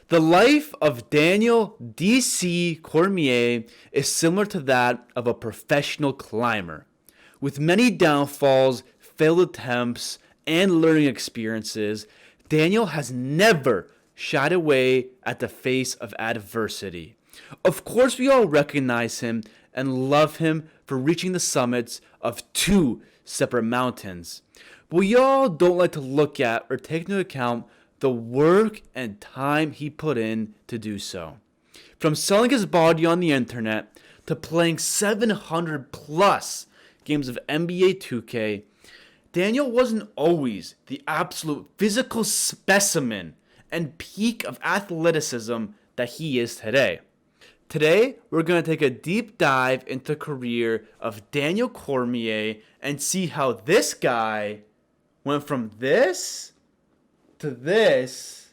The life of Daniel D.C. Cormier is similar to that of a professional climber, with many downfalls, failed attempts, and learning experiences. Daniel has never shied away at the face of adversity. Of course, we all recognize him and love him for reaching the summits of two separate mountains. But we all don't like to look at or take into account the work and time he put in to do so. From selling his body on the internet to playing 700 plus games of NBA 2K, Daniel wasn't always the absolute physical specimen and peak of athleticism that he is today. Today, we're going to take a deep dive into the career of Daniel Cormier and see how this guy went from this to this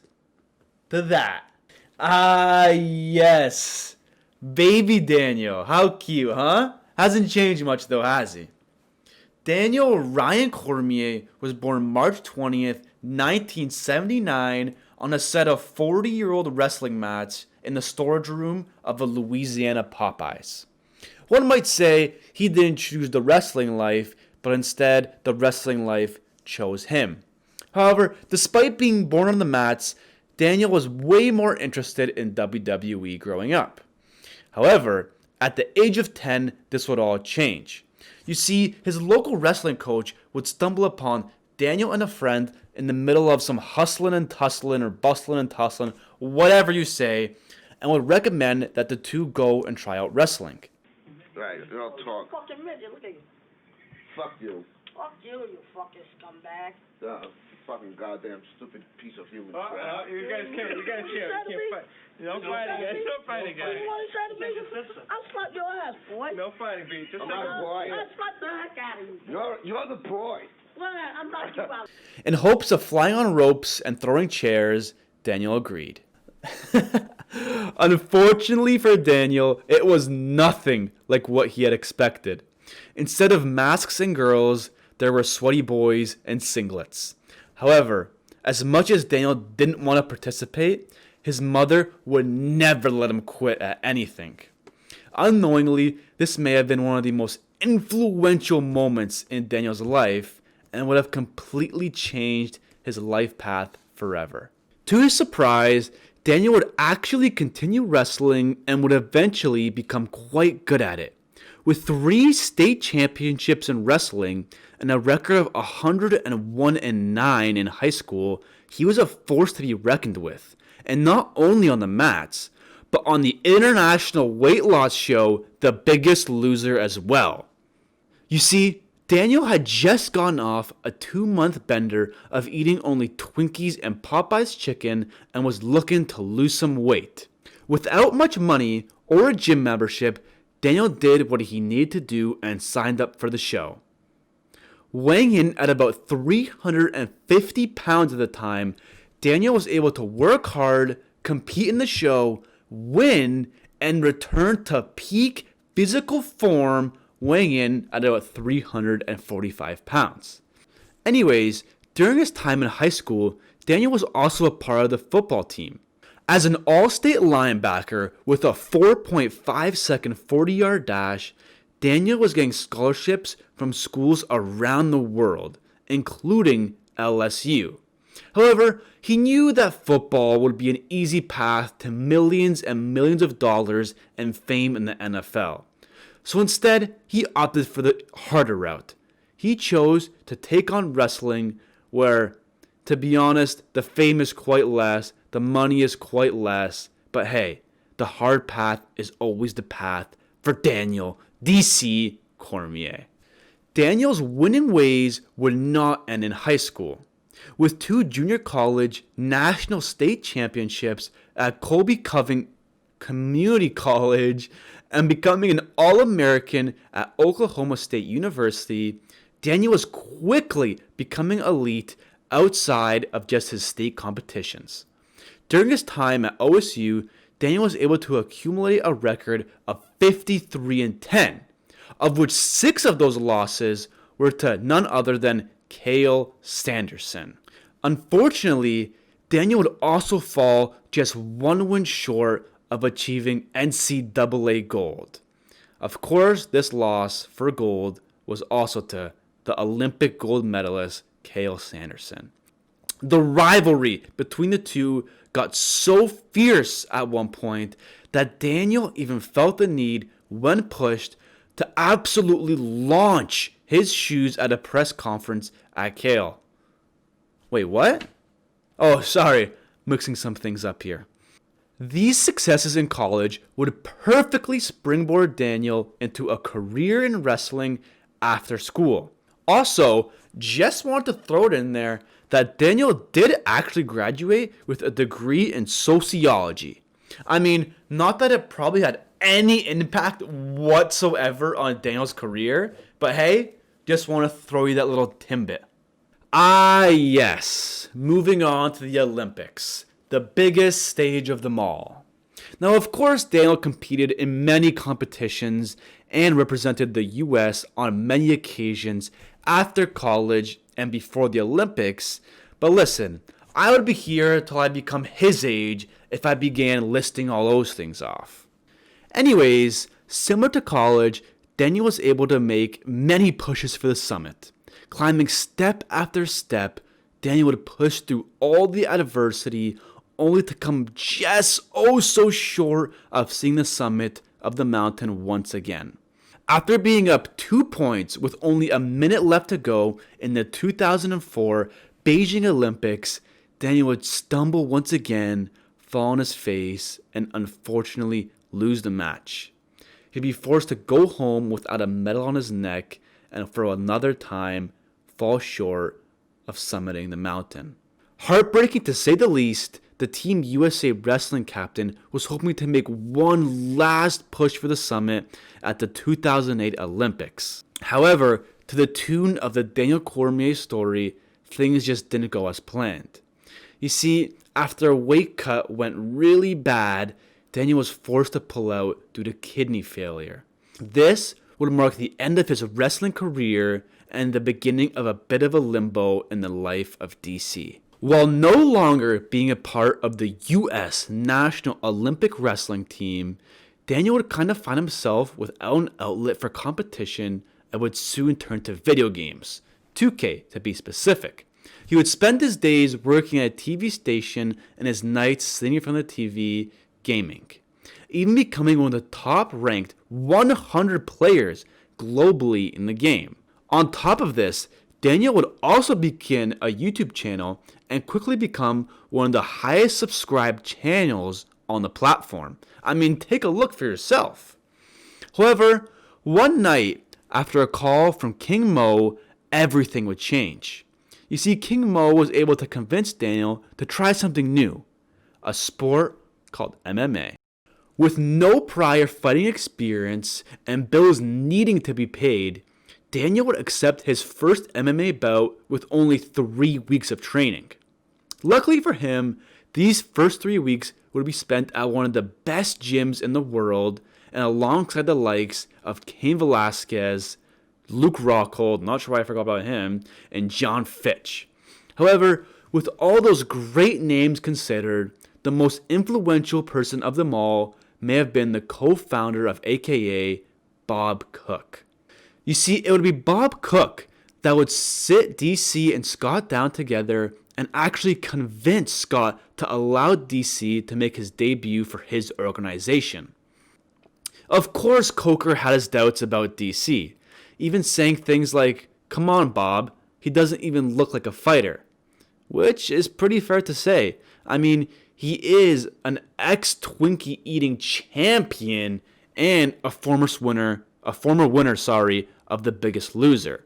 to that. Ah, yes. Baby Daniel. How cute, huh? Hasn't changed much though, has he? Daniel Ryan Cormier was born March 20th, 1979 on a set of 40-year-old wrestling mats in the storage room of a Louisiana Popeyes. One might say he didn't choose the wrestling life, but instead the wrestling life chose him. However, despite being born on the mats, Daniel was way more interested in WWE growing up. However, at the age of 10, this would all change. You see, his local wrestling coach would stumble upon Daniel and a friend in the middle of some hustling and tussling or bustling and tussling, whatever you say, and would recommend that the two go and try out wrestling. Right, don't talk. Fucking midget, look at you. Fuck you. Fuck you fucking scumbag. Fucking goddamn stupid piece of human Oh, crap. you guys can't. You guys chill. You can't fight. Don't fight again. Don't fight again. You want to try to be? I'll slap your ass, boy. No fighting, B. Just I'm not a boy. I'll slap the heck out of you. You're the boy. Well, I'm not you out. In hopes of flying on ropes and throwing chairs, Daniel agreed. Unfortunately for Daniel, it was nothing like what he had expected. Instead of masks and girls, there were sweaty boys and singlets. However, as much as Daniel didn't want to participate, his mother would never let him quit at anything. Unknowingly, this may have been one of the most influential moments in Daniel's life and would have completely changed his life path forever. To his surprise, Daniel would actually continue wrestling and would eventually become quite good at it. With 3 state championships in wrestling and a record of 101-9 in high school, he was a force to be reckoned with. And not only on the mats, but on the international weight loss show, The Biggest Loser as well. You see, Daniel had just gotten off a 2-month bender of eating only Twinkies and Popeye's chicken and was looking to lose some weight. Without much money or a gym membership, Daniel did what he needed to do and signed up for the show. Weighing in at about 350 pounds at the time, Daniel was able to work hard, compete in the show, win, and return to peak physical form, weighing in at about 345 pounds. Anyways, during his time in high school, Daniel was also a part of the football team. As an all-state linebacker with a 4.5-second 40-yard dash, Daniel was getting scholarships from schools around the world, including LSU. However, he knew that football would be an easy path to millions and millions of dollars and fame in the NFL. So instead, he opted for the harder route. He chose to take on wrestling where, to be honest, the fame is quite less, the money is quite less, but hey, the hard path is always the path for Daniel D.C. Cormier. Daniel's winning ways would not end in high school. With 2 junior college national state championships at Colby Covington Community College and becoming an All-American at Oklahoma State University, Daniel was quickly becoming elite outside of just his state competitions. During his time at OSU, Daniel was able to accumulate a record of 53-10, of which 6 of those losses were to none other than Cael Sanderson. Unfortunately, Daniel would also fall just one win short of achieving NCAA gold. Of course, this loss for gold was also to the Olympic gold medalist Cael Sanderson. The rivalry between the two got so fierce at one point that Daniel even felt the need, when pushed, to absolutely launch his shoes at a press conference at Cael. Wait, what? Oh, sorry, mixing some things up here. These successes in college would perfectly springboard Daniel into a career in wrestling after school. Also, just want to throw it in there that Daniel did actually graduate with a degree in sociology. I mean, not that it probably had any impact whatsoever on Daniel's career, but hey, just want to throw you that little tidbit. Ah, yes, moving on to the Olympics, the biggest stage of them all. Now, of course, Daniel competed in many competitions and represented the US on many occasions after college and before the Olympics, but listen, I would be here till I become his age if I began listing all those things off. Anyways, similar to college, Daniel was able to make many pushes for the summit. Climbing step after step, Daniel would push through all the adversity only to come just so short of seeing the summit of the mountain once again. After being up 2 points with only a minute left to go in the 2004 Beijing Olympics, Daniel would stumble once again, fall on his face, and unfortunately lose the match. He'd be forced to go home without a medal on his neck and for another time fall short of summiting the mountain. Heartbreaking to say the least, the Team USA wrestling captain was hoping to make one last push for the summit at the 2008 Olympics. However, to the tune of the Daniel Cormier story, things just didn't go as planned. You see, after a weight cut went really bad, Daniel was forced to pull out due to kidney failure. This would mark the end of his wrestling career and the beginning of a bit of a limbo in the life of DC. While no longer being a part of the US National Olympic Wrestling Team, Daniel would kind of find himself without an outlet for competition and would soon turn to video games, 2K to be specific. He would spend his days working at a TV station and his nights sitting in front of the TV gaming, even becoming one of the top ranked 100 players globally in the game. On top of this, Daniel would also begin a YouTube channel and quickly become one of the highest subscribed channels on the platform. I mean, take a look for yourself. However, one night after a call from King Mo, everything would change. You see, King Mo was able to convince Daniel to try something new, a sport called MMA. With no prior fighting experience and bills needing to be paid, Daniel would accept his first MMA bout with only 3 weeks of training. Luckily for him, these first 3 weeks would be spent at one of the best gyms in the world and alongside the likes of Cain Velasquez, Luke Rockhold, not sure why I forgot about him, and John Fitch. However, with all those great names considered, the most influential person of them all may have been the co-founder of AKA, Bob Cook. You see, it would be Bob Cook that would sit DC and Scott down together and actually convince Scott to allow DC to make his debut for his organization. Of course, Coker had his doubts about DC, even saying things like, "Come on, Bob, he doesn't even look like a fighter." Which is pretty fair to say. I mean, he is an ex-Twinkie eating champion and a former winner of The Biggest Loser.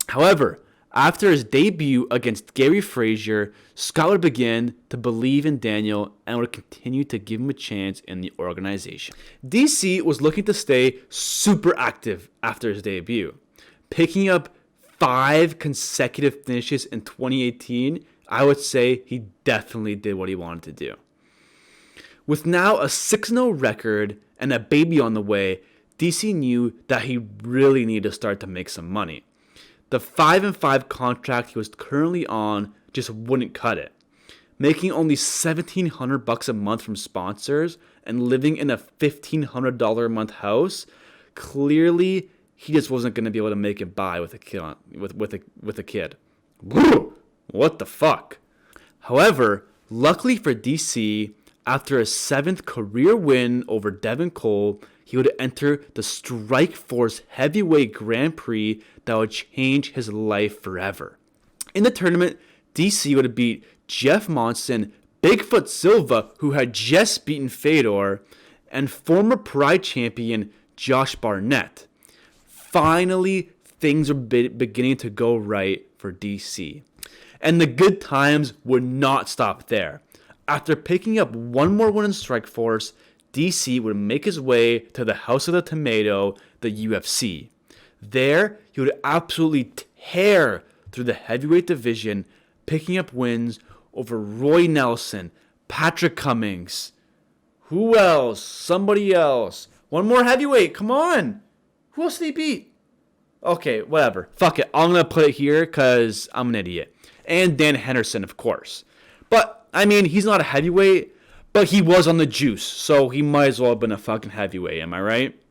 However, after his debut against Gary Frazier, Scott would begin to believe in Daniel and would continue to give him a chance in the organization. DC was looking to stay super active after his debut, picking up 5 consecutive finishes in 2018. I would say he definitely did what he wanted to do. With now a 6-0 record and a baby on the way, DC knew that he really needed to start to make some money. The 5-5 contract he was currently on just wouldn't cut it. making only $1,700 a month from sponsors and living in a $1,500 a month house, clearly he just wasn't going to be able to make it by with a kid. With a kid. Woo! What the fuck? However, luckily for DC, after a 7th career win over Devin Cole, he would enter the Strikeforce Heavyweight Grand Prix that would change his life forever. In the tournament, DC would beat Jeff Monson, Bigfoot Silva, who had just beaten Fedor, and former Pride champion Josh Barnett. Finally, things were beginning to go right for DC. And the good times would not stop there. After picking up one more win in Strikeforce, DC would make his way to the House of the Tomato, the UFC. There, he would absolutely tear through the heavyweight division, picking up wins over Roy Nelson, Patrick Cummings. Who else? Somebody else. One more heavyweight, come on. Who else did he beat? Okay, whatever. Fuck it. I'm going to put it here because I'm an idiot. And Dan Henderson, of course. But, I mean, he's not a heavyweight, but he was on the juice, so he might as well have been a fucking heavyweight, am I right?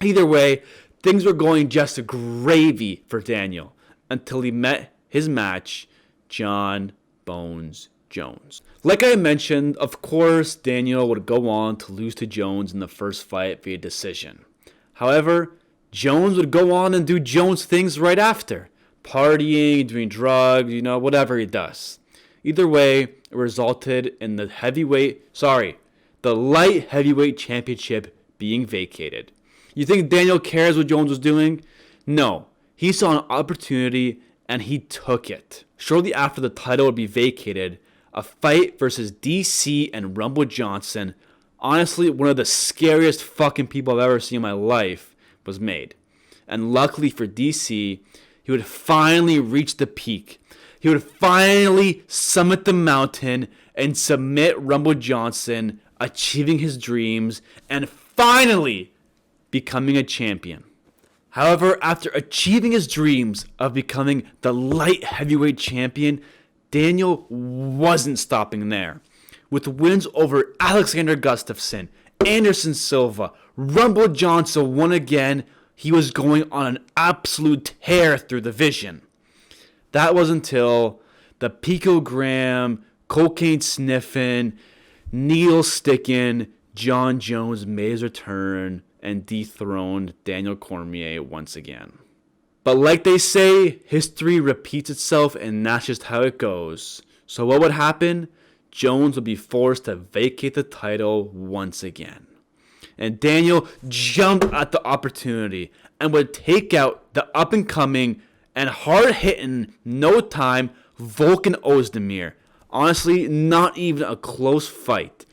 Either way, things were going just gravy for Daniel until he met his match, John Bones Jones. Like I mentioned, of course, Daniel would go on to lose to Jones in the first fight via decision. However, Jones would go on and do Jones things right after. Partying, doing drugs, whatever he does. Either way, it resulted in the light heavyweight championship being vacated. You think Daniel cares what Jones was doing? No. He saw an opportunity and he took it. Shortly after the title would be vacated, a fight versus DC and Rumble Johnson, honestly one of the scariest fucking people I've ever seen in my life, was made. And luckily for DC, he would finally reach the peak. He would finally summit the mountain and submit Rumble Johnson, achieving his dreams and finally becoming a champion. However, after achieving his dreams of becoming the light heavyweight champion, Daniel wasn't stopping there. With wins over Alexander Gustafsson, Anderson Silva, Rumble Johnson won again, he was going on an absolute tear through the division. That was until the picogram, cocaine sniffing, needle sticking John Jones made his return and dethroned Daniel Cormier once again. But like they say, history repeats itself and that's just how it goes. So what would happen? Jones would be forced to vacate the title once again. And Daniel jumped at the opportunity and would take out the up-and-coming and hard-hitting, no-time Volkan Ozdemir. Honestly, not even a close fight.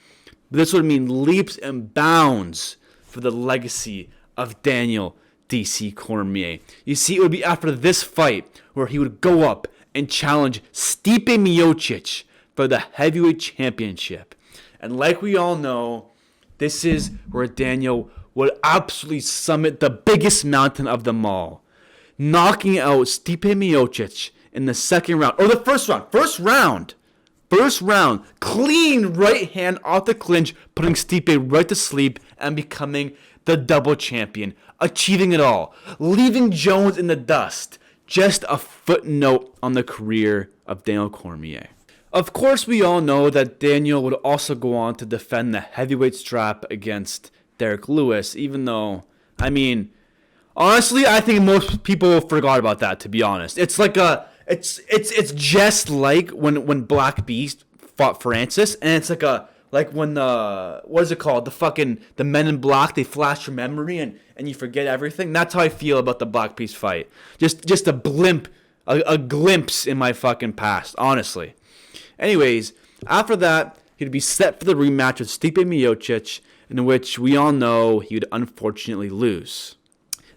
But this would mean leaps and bounds for the legacy of Daniel DC Cormier. You see, it would be after this fight where he would go up and challenge Stipe Miocic for the heavyweight championship. And like we all know, this is where Daniel would absolutely summit the biggest mountain of them all, knocking out Stipe Miocic in the second round, or the first round. First round, clean right hand off the clinch, putting Stipe right to sleep and becoming the double champion, achieving it all, leaving Jones in the dust. Just a footnote on the career of Daniel Cormier. Of course, we all know that Daniel would also go on to defend the heavyweight strap against Derek Lewis, even though, honestly, I think most people forgot about that, to be honest. It's like it's just like when Black Beast fought Francis, and it's like when what is it called? The Men in Black, they flash your memory and you forget everything. That's how I feel about the Black Beast fight. Just a glimpse in my fucking past, honestly. Anyways, after that, he'd be set for the rematch with Stipe Miocic, in which we all know he would unfortunately lose.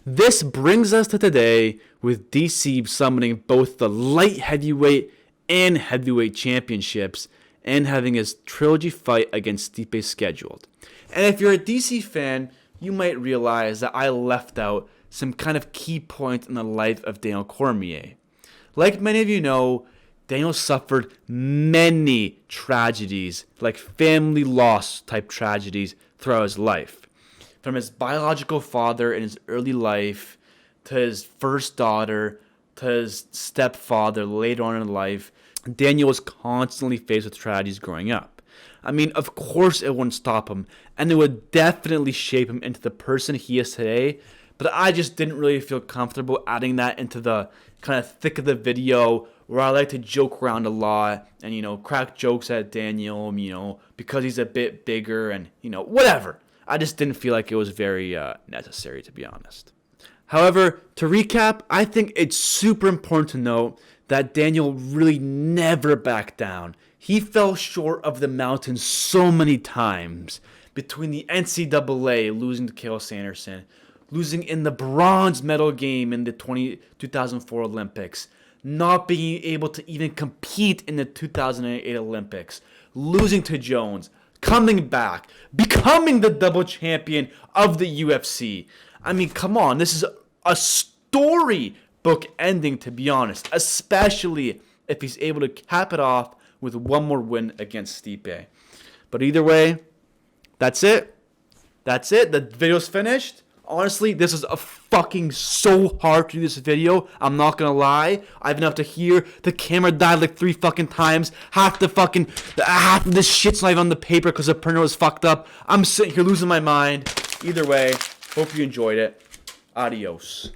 This brings us to today, with DC summoning both the light heavyweight and heavyweight championships and having his trilogy fight against Stipe scheduled. And if you're a DC fan, you might realize that I left out some kind of key points in the life of Daniel Cormier. Like many of you know, Daniel suffered many tragedies, like family loss type tragedies throughout his life. From his biological father in his early life, to his first daughter, to his stepfather later on in life, Daniel was constantly faced with tragedies growing up. I mean, of course it wouldn't stop him, and it would definitely shape him into the person he is today, but I just didn't really feel comfortable adding that into the kind of thick of the video where I like to joke around a lot and, crack jokes at Daniel, because he's a bit bigger and, whatever. I just didn't feel like it was very necessary, to be honest. However, to recap, I think it's super important to note that Daniel really never backed down. He fell short of the mountain so many times, between the NCAA losing to Cael Sanderson, losing in the bronze medal game in the 2004 Olympics, not being able to even compete in the 2008 Olympics, losing to Jones, coming back, becoming the double champion of the UFC. I mean, come on, this is a storybook ending, to be honest, especially if he's able to cap it off with one more win against Stipe. But either way, that's it. The video's finished. Honestly, this is so hard to do this video. I'm not gonna lie. I've been able to hear the camera died like 3 fucking times. Half of this shit's not even on the paper because the printer was fucked up. I'm sitting here losing my mind. Either way, hope you enjoyed it. Adios.